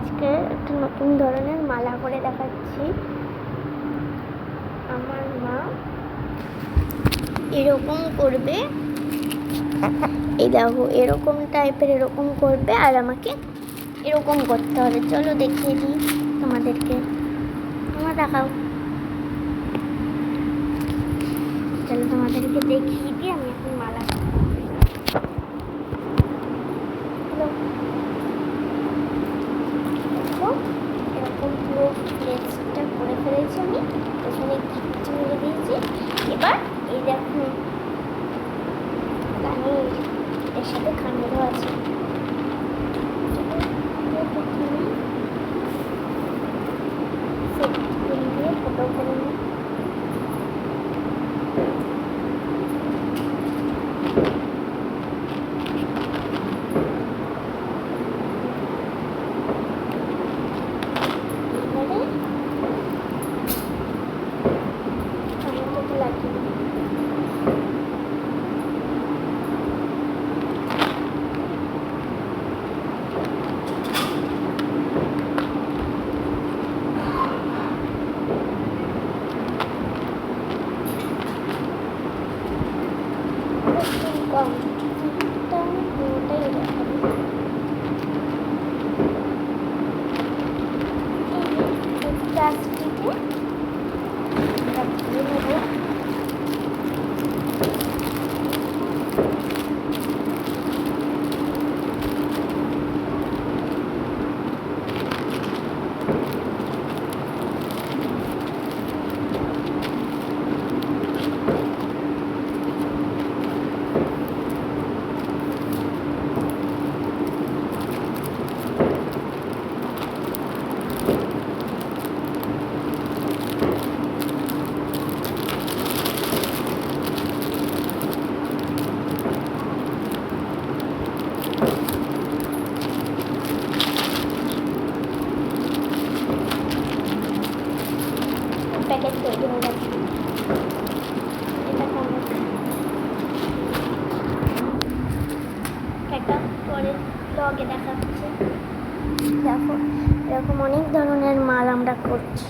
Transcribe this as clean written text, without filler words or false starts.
আজকে একটা নতুন ধরনের মালা করে দেখাচ্ছি। আমার মা এরকম করবে, এই দেখো এরকম টাইপের এরকম করবে আর আমাকে এরকম করতে হবে। চলো দেখিয়ে দিই তোমাদেরকে। তোমরা দেখাও। চলো তোমাদেরকে দেখিয়ে দিই আমি এখন মালা এরকম পুরো ফ্লেক্সটা করে ফেলেছি আমি, এখানে গিফট মেরে দিয়েছি। এবার এই দেখো কানের, এর সাথে কানেরও আছে। প্রথমে সেট করে দিয়ে ফটো করে নিই। প্লাস্টিকে প্যাকেট তৈরি হয়ে গেছে। এটা পরে ব্লগে দেখাচ্ছে। দেখো এরকম অনেক ধরনের মাল আমরা করছি।